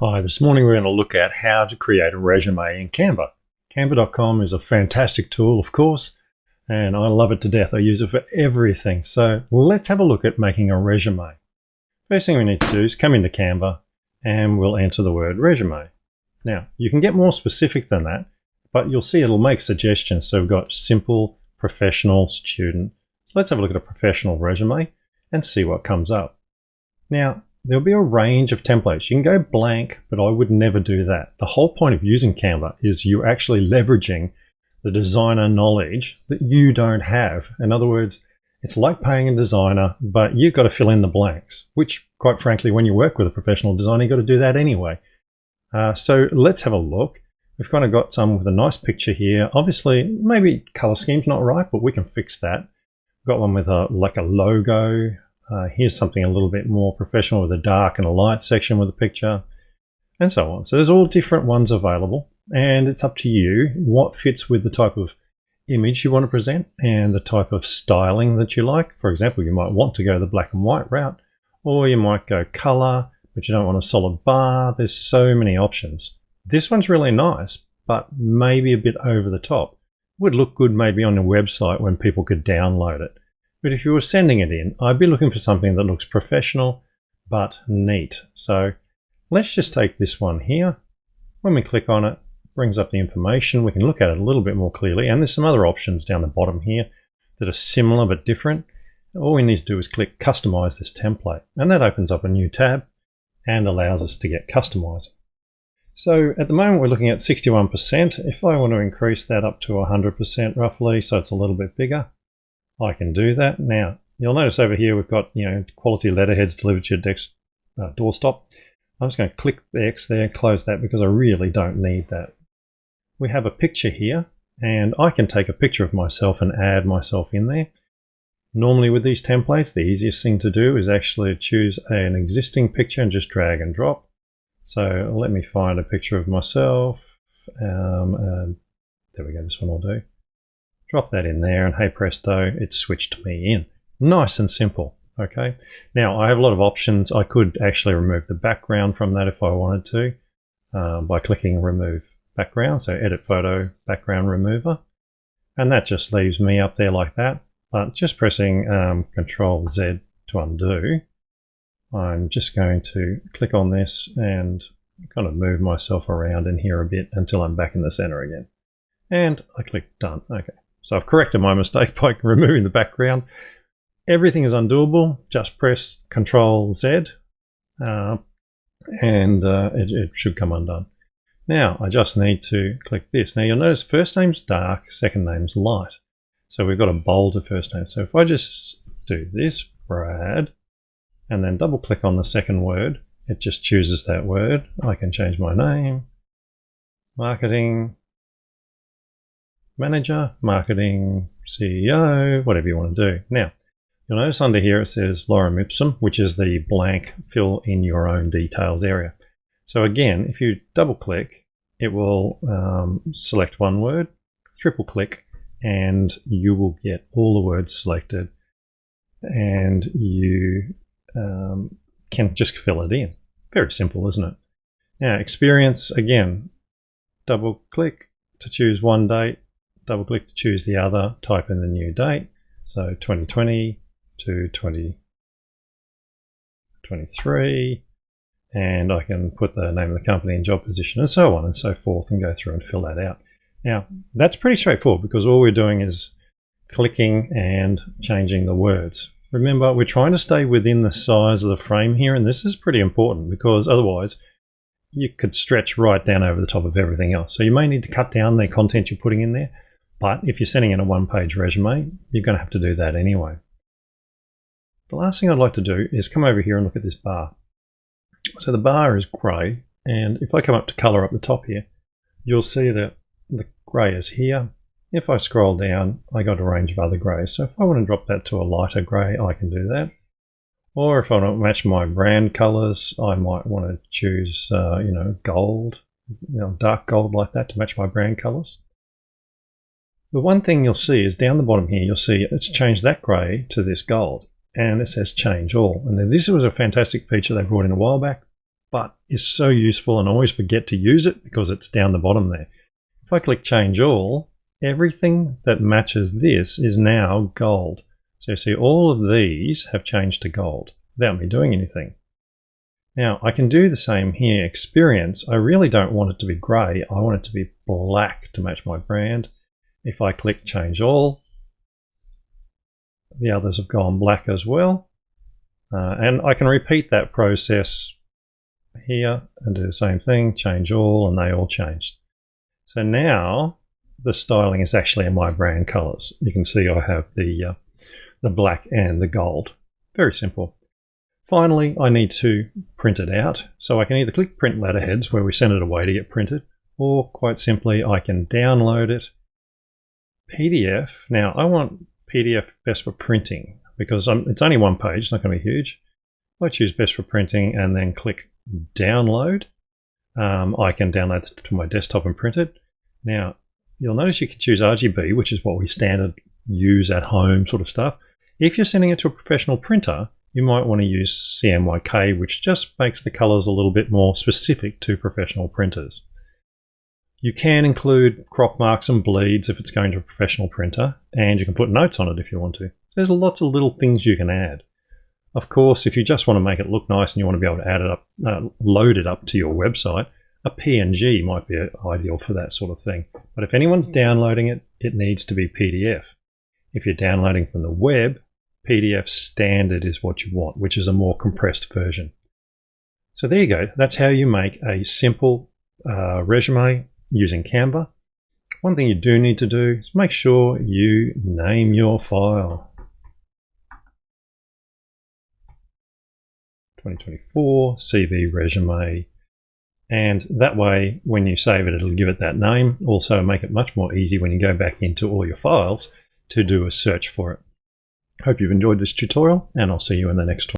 Hi, this morning we're going to look at how to create a resume in Canva. Canva.com is a fantastic tool, of course, and I love it to death. I use it for everything. So let's have a look at making a resume. First thing we need to do is come into Canva and we'll enter the word resume. Now, you can get more specific than that, but you'll see it'll make suggestions. So we've got simple, professional, student. So let's have a look at a professional resume and see what comes up. Now, there'll be a range of templates. You can go blank, but I would never do that. The whole point of using Canva is you're actually leveraging the designer knowledge that you don't have. In other words, it's like paying a designer, but you've got to fill in the blanks, which quite frankly, when you work with a professional designer, you've got to do that anyway. So let's have a look. We've kind of got some with a nice picture here. Obviously, maybe color scheme's not right, but we can fix that. We've got one with like a logo. Here's something a little bit more professional with a dark and a light section with a picture, and so on. So there's all different ones available, and it's up to you what fits with the type of image you want to present and the type of styling that you like. For example, you might want to go the black and white route, or you might go color, but you don't want a solid bar. There's so many options. This one's really nice, but maybe a bit over the top. Would look good maybe on a website when people could download it. But if you were sending it in, I'd be looking for something that looks professional but neat. So let's just take this one here. When we click on it, it brings up the information. We can look at it a little bit more clearly. And there's some other options down the bottom here that are similar but different. All we need to do is click Customize this template. And that opens up a new tab and allows us to get customizing. So at the moment, we're looking at 61%. If I want to increase that up to 100% roughly, so it's a little bit bigger, I can do that. Now, you'll notice over here we've got, quality letterheads delivered to your doorstop. I'm just going to click the X there, close that because I really don't need that. We have a picture here, and I can take a picture of myself and add myself in there. Normally with these templates, the easiest thing to do is actually choose an existing picture and just drag and drop. So let me find a picture of myself. There we go, this one will do. Drop that in there, and hey presto, it's switched me in. Nice and simple, okay? Now, I have a lot of options. I could actually remove the background from that if I wanted to by clicking Remove Background, so Edit Photo, Background Remover. And that just leaves me up there like that. But just pressing Control Z to undo, I'm just going to click on this and kind of move myself around in here a bit until I'm back in the center again. And I click Done, okay. So I've corrected my mistake by removing the background. Everything is undoable. Just press Control Z and it should come undone. Now I just need to click this. Now you'll notice first name's dark, second name's light. So we've got a bolder first name. So if I just do this, Brad, and then double click on the second word, it just chooses that word. I can change my name, marketing manager, marketing CEO, whatever you want to do. Now, you'll notice under here it says Lorem Ipsum, which is the blank fill in your own details area. So again, if you double click, it will select one word, triple click, and you will get all the words selected, and you can just fill it in. Very simple, isn't it? Now, experience, again, double click to choose one date, double click to choose the other, type in the new date, so 2020 to 2023, and I can put the name of the company and job position and so on and so forth and go through and fill that out. Now, that's pretty straightforward because all we're doing is clicking and changing the words. Remember, we're trying to stay within the size of the frame here, and this is pretty important because otherwise you could stretch right down over the top of everything else. So you may need to cut down the content you're putting in there, but if you're sending in a one-page resume, you're going to have to do that anyway. The last thing I'd like to do is come over here and look at this bar. So the bar is grey, and if I come up to colour up the top here, you'll see that the grey is here. If I scroll down, I got a range of other greys. So if I want to drop that to a lighter grey, I can do that. Or if I want to match my brand colours, I might want to choose, gold, dark gold like that to match my brand colours. The one thing you'll see is down the bottom here, you'll see it's changed that grey to this gold, and it says change all. And this was a fantastic feature they brought in a while back. but is so useful and I always forget to use it because it's down the bottom there. If I click Change All, everything that matches this is now gold. So you see all of these have changed to gold without me doing anything. Now I can do the same here. Experience, I really don't want it to be grey. I want it to be black to match my brand. If I click Change All, the others have gone black as well. And I can repeat that process here and do the same thing, Change All, and they all changed. So now the styling is actually in my brand colors. You can see I have the black and the gold. Very simple. Finally, I need to print it out. So I can either click Print Letterheads, where we send it away to get printed, or quite simply, I can download it. PDF. Now, I want PDF best for printing because it's only one page, it's not going to be huge. I choose best for printing and then click Download. I can download it to my desktop and print it. Now, you'll notice you can choose RGB, which is what we standard use at home sort of stuff. If you're sending it to a professional printer, you might want to use CMYK, which just makes the colors a little bit more specific to professional printers. You can include crop marks and bleeds if it's going to a professional printer, and you can put notes on it if you want to. There's lots of little things you can add. Of course, if you just want to make it look nice and you want to be able to add it up, load it up to your website, a PNG might be ideal for that sort of thing. But if anyone's downloading it, it needs to be PDF. If you're downloading from the web, PDF standard is what you want, which is a more compressed version. So there you go. That's how you make a simple resume using Canva. One thing you do need to do is make sure you name your file. 2024 CV resume. And that way, when you save it, it'll give it that name. Also make it much more easy when you go back into all your files to do a search for it. Hope you've enjoyed this tutorial, and I'll see you in the next one.